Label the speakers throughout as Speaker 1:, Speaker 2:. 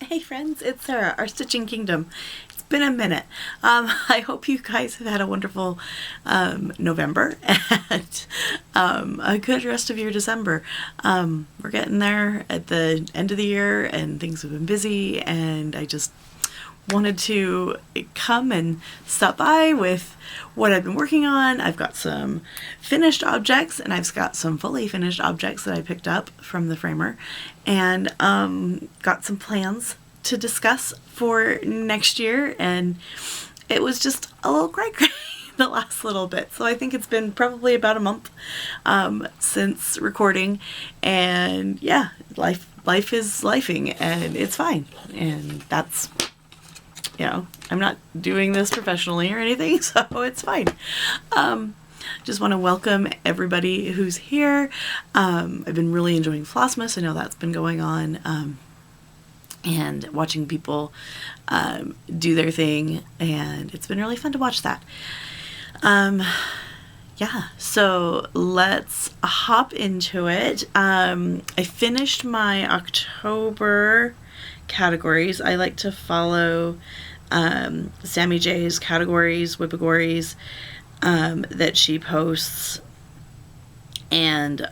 Speaker 1: Hey friends, it's Sarah, our Stitching Kingdom. It's been a minute. I hope you guys have had a wonderful November and a good rest of your December. We're getting there at the end of the year and things have been busy, and I just wanted to come and stop by with what I've been working on. I've got some finished objects and I've got some fully finished objects that I picked up from the framer, and got some plans to discuss for next year. And it was just a little cray the last little bit. So I think it's been probably about a month since recording, and yeah, life is lifing and it's fine. And that's, you know, I'm not doing this professionally or anything, so it's fine. Just want to welcome everybody who's here. I've been really enjoying Flossmas. I know that's been going on, and watching people do their thing, and it's been really fun to watch that. Yeah, so let's hop into it. I finished my October categories. I like to follow Sammy J's categories, Whippagories, that she posts, and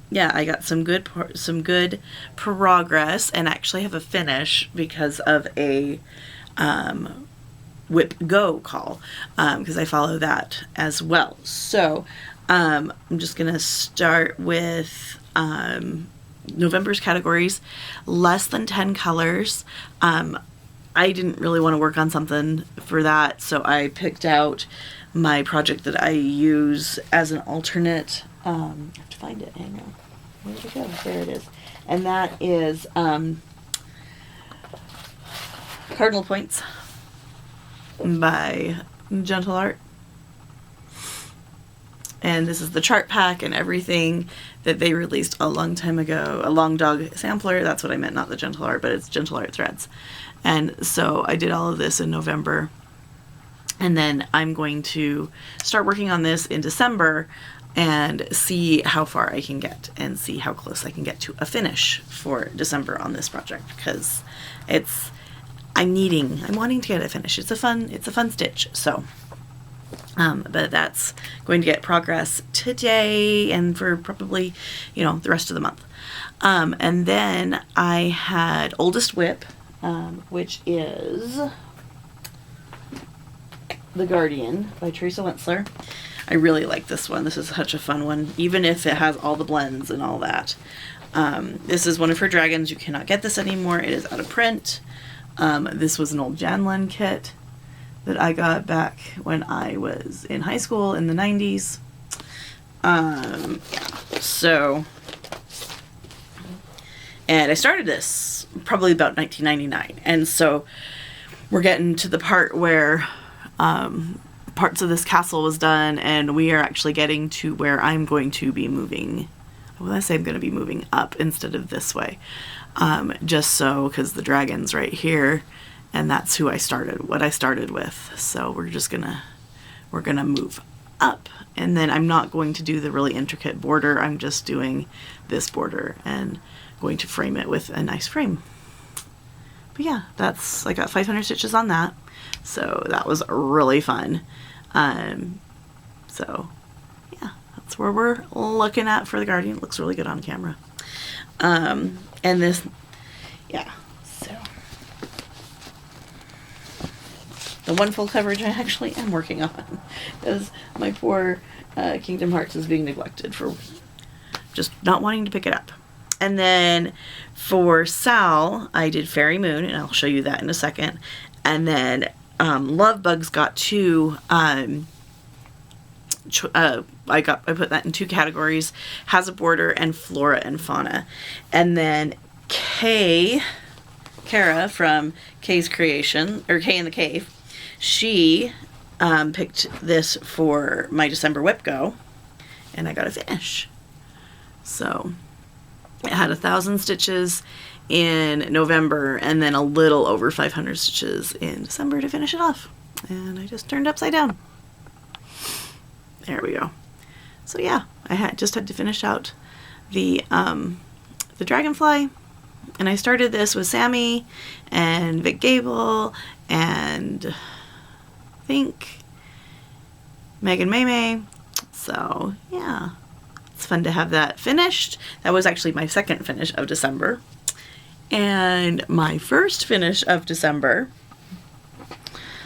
Speaker 1: yeah, I got some good progress, and actually have a finish because of a Whip Go call, because I follow that as well. So I'm just gonna start with November's categories. Less than 10 colors. I didn't really want to work on something for that, so I picked out my project that I use as an alternate. I have to find it. Hang on. Where did it go? There it is. And that is Cardinal Points by Gentle Art. And this is the chart pack and everything that they released a long time ago. A Long Dog sampler, that's what I meant, not the Gentle Art, but it's Gentle Art threads. And so I did all of this in November, and then I'm going to start working on this in December and see how far I can get and see how close I can get to a finish for December on this project, because I'm wanting to get a finish. It's a fun stitch. So but that's going to get progress today and for probably, the rest of the month. And then I had Oldest Whip, which is The Guardian by Teresa Wentzler. I really like this one. This is such a fun one, even if it has all the blends and all that. This is one of her dragons. You cannot get this anymore. It is out of print. This was an old Janlin kit that I got back when I was in high school in the 90s. Yeah, so, and I started this probably about 1999, and so we're getting to the part where parts of this castle was done, and we are actually getting to where I'm going to be moving. Well, I say I'm going to be moving up instead of this way, just so, because the dragon's right here, and that's what I started with. So we're gonna move up, and then I'm not going to do the really intricate border. I'm just doing this border and going to frame it with a nice frame. But yeah, I got 500 stitches on that, so that was really fun. So yeah, that's where we're looking at for the Guardian. It looks really good on camera. And this, yeah, so the one full coverage I actually am working on, because my poor Kingdom Hearts is being neglected for just not wanting to pick it up. And then for Sal, I did Fairy Moon, and I'll show you that in a second. And then Love Bug's got two. I put that in two categories: Has a Border and Flora and Fauna. And then Kara from Kay's Creation, or Kay in the Cave, she picked this for my December Whip Go, and I got a finish. So it had 1,000 stitches in November, and then a little over 500 stitches in December to finish it off. And I just turned upside down. There we go. So yeah, I just had to finish out the dragonfly, And I started this with Sammy and Vic Gable and I think Megan May. So yeah, it's fun to have that finished. That was actually my second finish of December. And my first finish of December,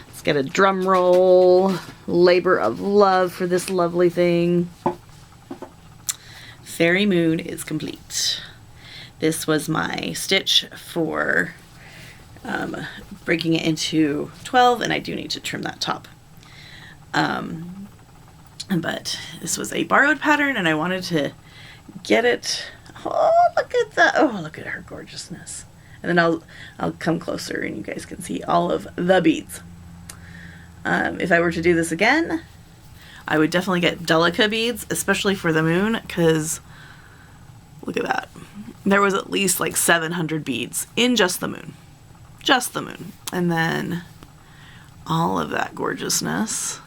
Speaker 1: let's get a drum roll, labor of love for this lovely thing. Fairy Moon is complete. This was my stitch for breaking it into 12, and I do need to trim that top. But this was a borrowed pattern, and I wanted to get it. Oh, look at that. Oh, look at her gorgeousness. And then I'll come closer and you guys can see all of the beads. If I were to do this again, I would definitely get Delica beads, especially for the moon, because look at that. There was at least like 700 beads in just the moon. Just the moon. And then all of that gorgeousness.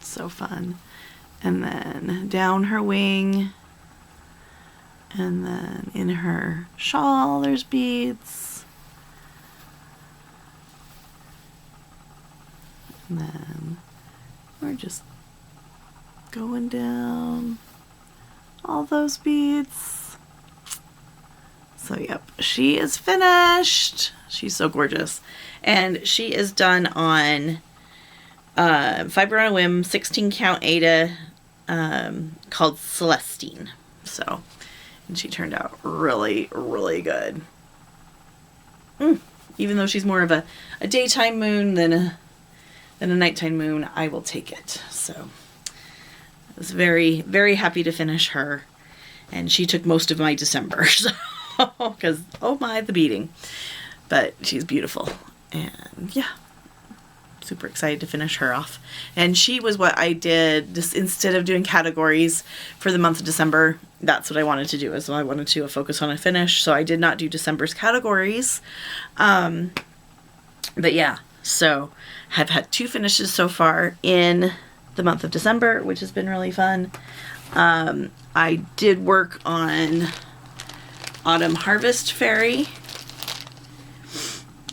Speaker 1: So fun. And then down her wing. And then in her shawl, there's beads. And then we're just going down all those beads. So yep, she is finished. She's so gorgeous. And she is done on Fiber on a Whim 16 count Aida called Celestine. So, and she turned out really, really good. Even though she's more of a daytime moon than a nighttime moon, I will take it. So I was very, very happy to finish her. And she took most of my December. So, because, oh my, the beading. But she's beautiful. And yeah, super excited to finish her off. And she was what I did, just instead of doing categories for the month of December, that's what I wanted to do, is I wanted to focus on a finish. So I did not do December's categories. But yeah, so I've had 2 finishes so far in the month of December, which has been really fun. I did work on Autumn Harvest Fairy.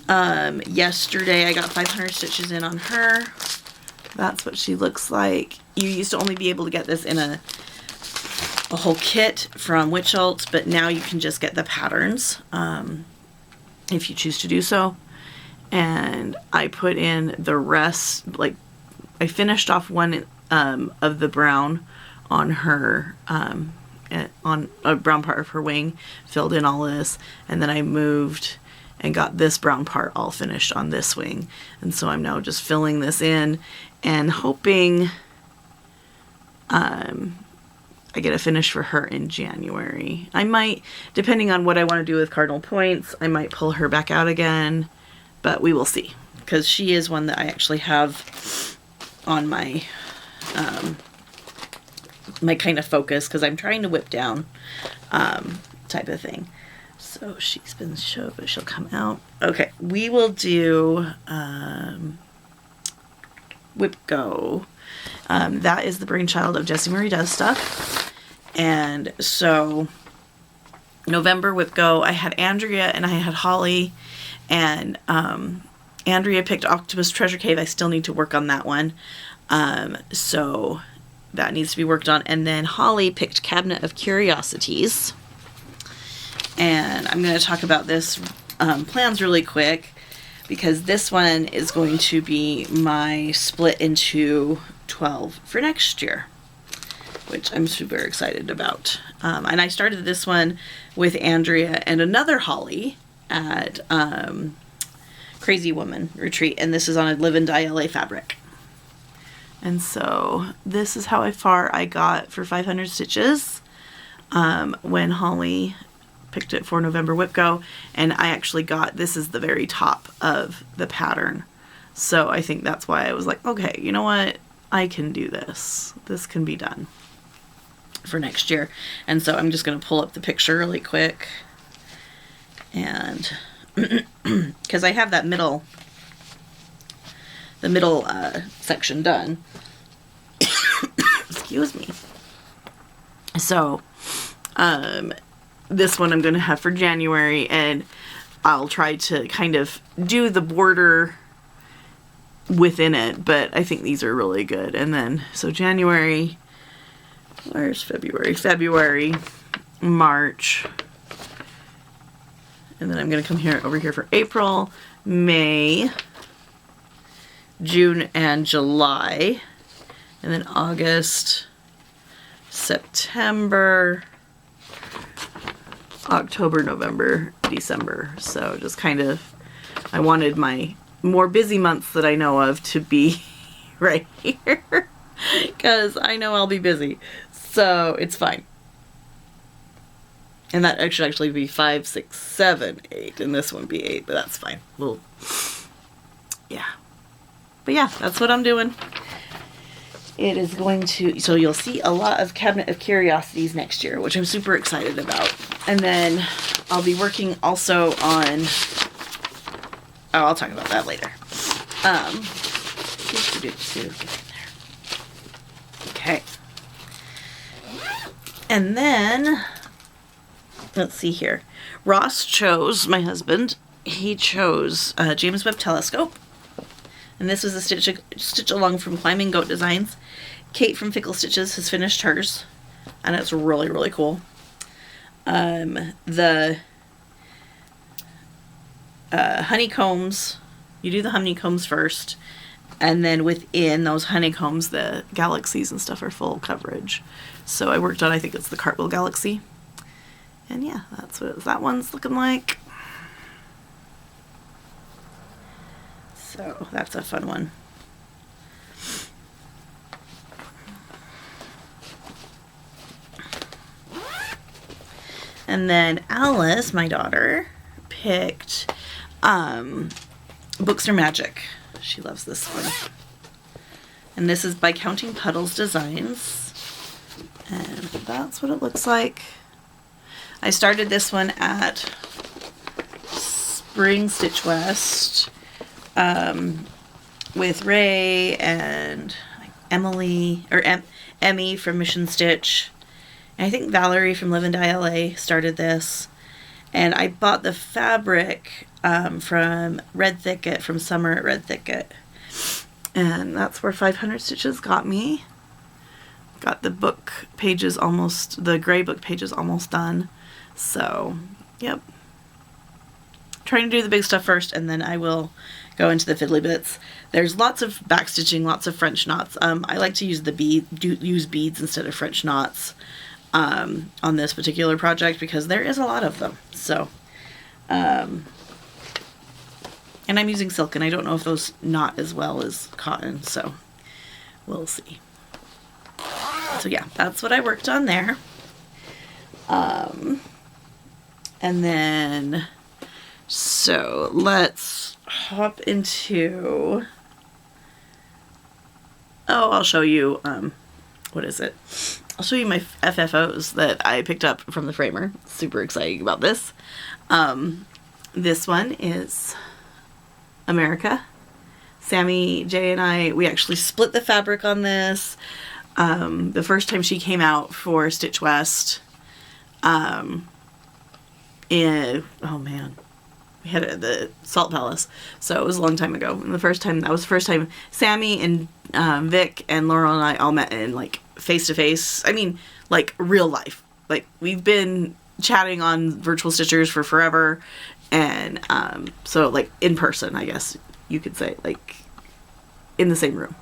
Speaker 1: Yesterday I got 500 stitches in on her. That's what she looks like. You used to only be able to get this in a whole kit from Witchelt, but now you can just get the patterns if you choose to do so. And I put in the rest, like I finished off one of the brown on her on a brown part of her wing, filled in all this, and then I moved and got this brown part all finished on this wing. And so I'm now just filling this in and hoping I get a finish for her in January. I might, depending on what I want to do with Cardinal Points, I might pull her back out again, but we will see, because she is one that I actually have on my my kind of focus, because I'm trying to whip down type of thing. So she's been showed, but she'll come out. Okay, we will do Whip Go. That is the brainchild of Jessie Marie Does Stuff. And so November Whip Go, I had Andrea and I had Holly. And Andrea picked Octopus Treasure Cave. I still need to work on that one. So that needs to be worked on. And then Holly picked Cabinet of Curiosities. And I'm going to talk about this plans really quick, because this one is going to be my split into 12 for next year, which I'm super excited about. And I started this one with Andrea and another Holly at Crazy Woman Retreat, and this is on a Live and Die LA fabric. And so this is how far I got for 500 stitches when Holly picked it for November Whip Go, and I actually got, this is the very top of the pattern. So I think that's why I was like, okay, you know what? I can do this. This can be done for next year. And so I'm just going to pull up the picture really quick. And because I have that middle section done. Excuse me. So this one I'm going to have for January, and I'll try to kind of do the border within it, but I think these are really good. And then, so January, where's February? February, March, and then I'm going to come here over here for April, May, June, and July, and then August, September, October, November, December. So just kind of, I wanted my more busy months that I know of to be right here, because I know I'll be busy, so it's fine. And that should actually be 5, 6, 7, 8, and this one be 8, but that's fine. Well, yeah. But yeah, that's what I'm doing. It is going to, so you'll see a lot of Cabinet of Curiosities next year, which I'm super excited about. And then I'll be working also on, oh, I'll talk about that later. Okay. And then, let's see here. Ross chose, my husband, he chose James Webb Telescope. And this was a stitch along from Climbing Goat Designs. Kate from Fickle Stitches has finished hers, and it's really, really cool. The honeycombs, you do the honeycombs first, and then within those honeycombs, the galaxies and stuff are full coverage. So I worked on, I think it's the Cartwheel Galaxy. And yeah, that's what that one's looking like. So that's a fun one. And then Alice, my daughter, picked Books Are Magic. She loves this one. And this is by Counting Puddles Designs. And that's what it looks like. I started this one at Spring Stitch West with Ray and Emily, or Emmy from Mission Stitch. And I think Valerie from Live and Die LA started this. And I bought the fabric from Red Thicket, from Summer at Red Thicket. And that's where 500 Stitches got me. Got the book pages almost, the gray book pages almost done. So, yep. Trying to do the big stuff first, and then I will go into the fiddly bits. There's lots of backstitching, lots of French knots. I like to use use beads instead of French knots on this particular project because there is a lot of them. So, and I'm using silk, and I don't know if those knot as well as cotton, so we'll see. So yeah, that's what I worked on there. And then, so let's hop into, oh, I'll show you, what is it? I'll show you my FFOs that I picked up from the framer. Super excited about this. This one is America. Sammy, Jay, and I, we actually split the fabric on this. The first time she came out for Stitch West, oh man, we had it at the Salt Palace, so it was a long time ago. And that was the first time Sammy and Vic and Laurel and I all met in like face to face. I mean, like real life. Like we've been chatting on virtual stitchers for forever, and so like in person, I guess you could say, like in the same room.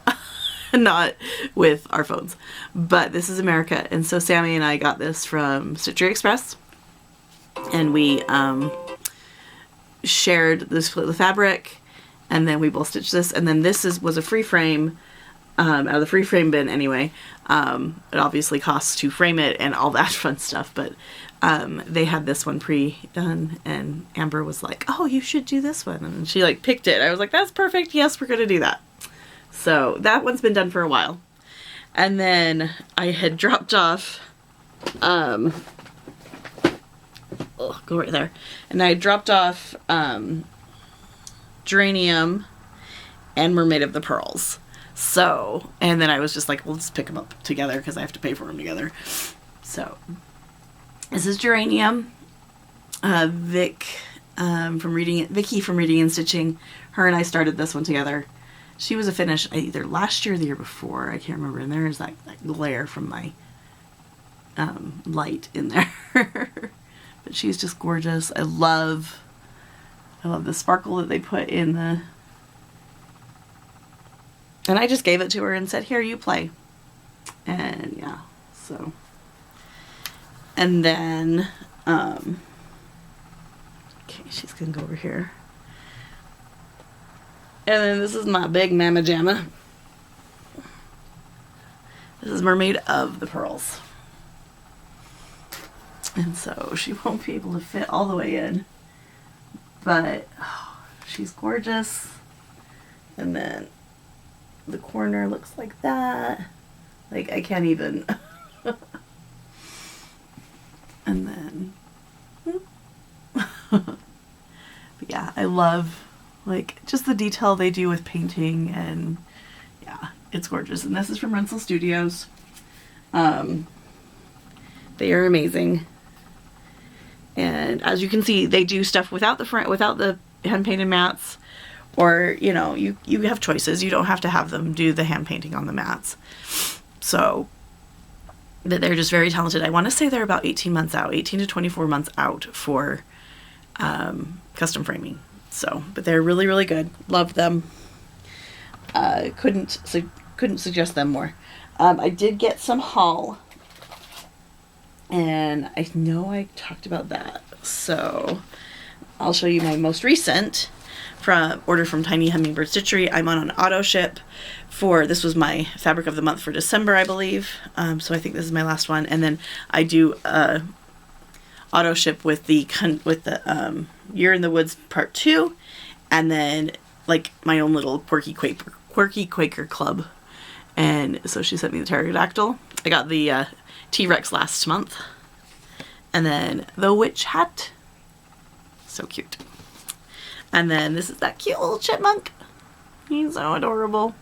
Speaker 1: Not with our phones. But this is America, and so Sammy and I got this from Stitchery Express, and we shared the fabric, and then we both stitched this, and then this was a free frame out of the free frame bin anyway. It obviously costs to frame it and all that fun stuff, but they had this one pre-done, and Amber was like, oh, you should do this one, and she like picked it. I was like, that's perfect, yes, we're gonna do that. So that one's been done for a while. And then I had dropped off, go right there. And I dropped off Geranium and Mermaid of the Pearls. So, and then I was just like, we'll just pick them up together because I have to pay for them together. So this is Geranium. Vicky from Reading and Stitching, her and I started this one together. She was a finish either last year or the year before, I can't remember, and there's that glare from my light in there. But she's just gorgeous. I love the sparkle that they put in the, and I just gave it to her and said, here, you play. And yeah, so, and then okay, she's gonna go over here. And then this is my big Mama Jamma. This is Mermaid of the Pearls. And so she won't be able to fit all the way in. But oh, she's gorgeous. And then the corner looks like that. Like, I can't even. And then. But yeah, I love, like, just the detail they do with painting, and yeah, it's gorgeous. And this is from Rensselaer Studios. They are amazing. And as you can see, they do stuff without the hand painted mats, or, you know, you have choices. You don't have to have them do the hand painting on the mats. So, but they're just very talented. I want to say they're about 18 to 24 months out for custom framing. So, but they're really, really good. Love them. Couldn't suggest them more. I did get some haul, and I know I talked about that. So I'll show you my most recent order from Tiny Hummingbird Stitchery. I'm on an auto ship for, this was my fabric of the month for December, I believe. So I think this is my last one. And then I do auto ship with the Year in the Woods Part 2, and then like my own little quirky Quaker club. And so she sent me the pterodactyl. I got the T-Rex last month, and then the witch hat, so cute. And then this is that cute little chipmunk. He's so adorable.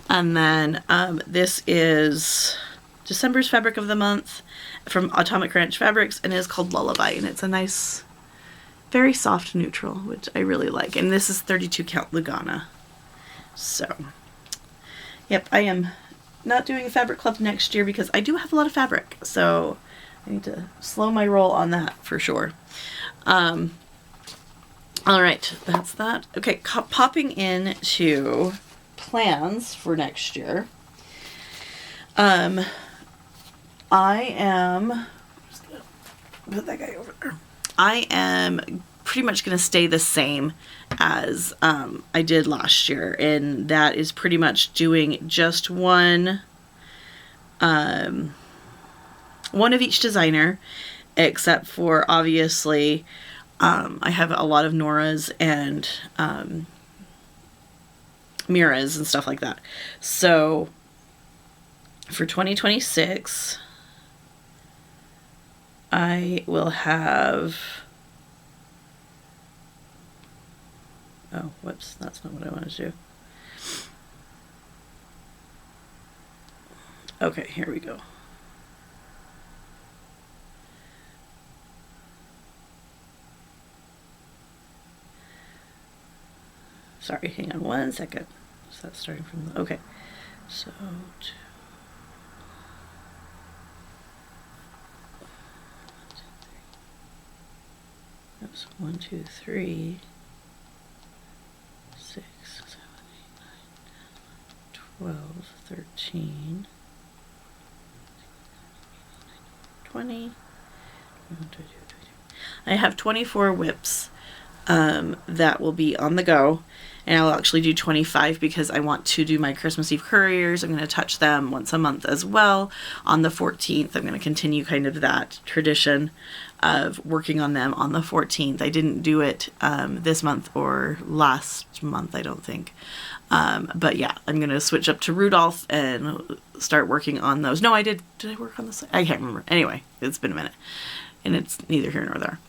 Speaker 1: And then this is December's fabric of the month from Atomic Ranch Fabrics, and it is called Lullaby, and it's a nice, very soft neutral, which I really like. And this is 32 count Lugana. So, yep, I am not doing a fabric club next year because I do have a lot of fabric, so I need to slow my roll on that for sure. All right, that's that. Okay, popping into plans for next year. I am just gonna put that guy over there. I am pretty much gonna stay the same as I did last year, and that is pretty much doing just one of each designer, except for obviously I have a lot of Nora's and Mira's and stuff like that. So for 2026, I will have, oh, whoops, that's not what I wanted to do. Okay, here we go. Sorry, hang on one second. Is that starting from the, okay. So, oops, 1, 2, 3, 6, 7, 8, 9, 10, 12, 13, 20. I have 24 whips that will be on the go. And I'll actually do 25 because I want to do my Christmas Eve couriers. I'm going to touch them once a month as well. On the 14th, I'm going to continue kind of that tradition of working on them on the 14th. I didn't do it this month or last month, I don't think. But yeah, I'm going to switch up to Rudolph and start working on those. No, I did. Did I work on this? I can't remember. Anyway, it's been a minute. And it's neither here nor there.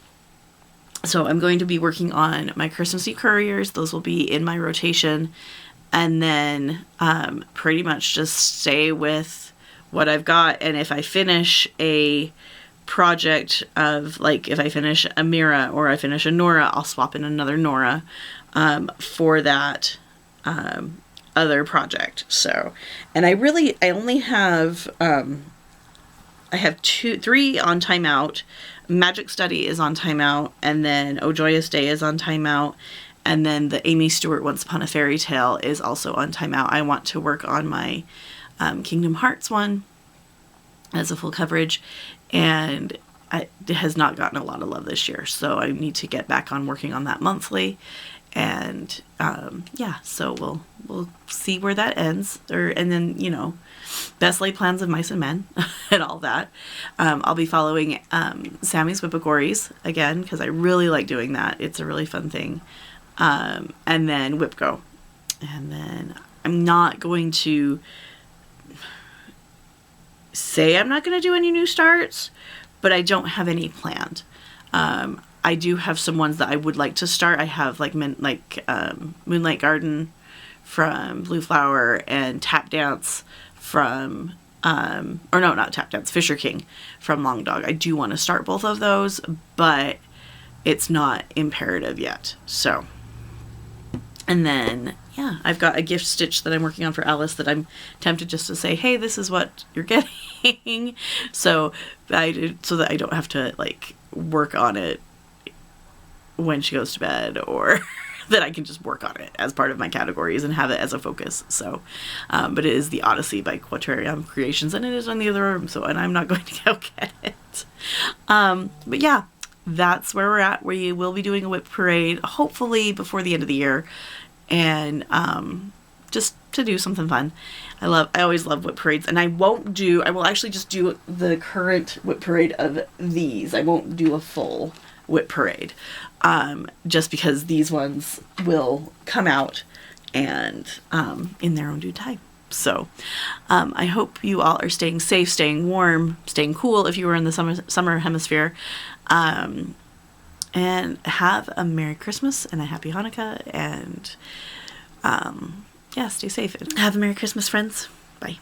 Speaker 1: So I'm going to be working on my Christmas Eve couriers. Those will be in my rotation. And then pretty much just stay with what I've got. And if I finish a project of, like, if I finish a Mira or I finish a Nora, I'll swap in another Nora for that other project. So, and I only have, I have 3 on timeout. Magic Study is on timeout, and then Oh Joyous Day is on timeout, and then the Amy Stewart Once Upon a Fairy Tale is also on timeout. I want to work on my Kingdom Hearts one as a full coverage, and it has not gotten a lot of love this year, so I need to get back on working on that monthly. And yeah, so we'll see where that ends, and then, you know, Best Laid Plans of Mice and Men and all that. I'll be following Sammy's Whippagories again, because I really like doing that. It's a really fun thing. And then WhipGo. And then I'm not going to say I'm not going to do any new starts, but I don't have any planned. I do have some ones that I would like to start. I have like Moonlight Garden from Blue Flower and Tap Dance from, or no, not Tap Dance, Fisher King from Long Dog. I do want to start both of those, but it's not imperative yet. So, and then, yeah, I've got a gift stitch that I'm working on for Alice that I'm tempted just to say, hey, this is what you're getting. So that I don't have to, like, work on it when she goes to bed, or that I can just work on it as part of my categories and have it as a focus. So, but it is the Odyssey by Quaternium Creations, and it is on the other room, so, and I'm not going to go get it. But yeah, that's where we're at. We will be doing a whip parade, hopefully before the end of the year, and just to do something fun. I always love whip parades, and I will actually just do the current whip parade of these. I won't do a full whip parade, just because these ones will come out and in their own due time. So I hope you all are staying safe, staying warm, staying cool if you were in the summer hemisphere, and have a Merry Christmas and a Happy Hanukkah, and yeah, stay safe. Have a Merry Christmas, friends. Bye.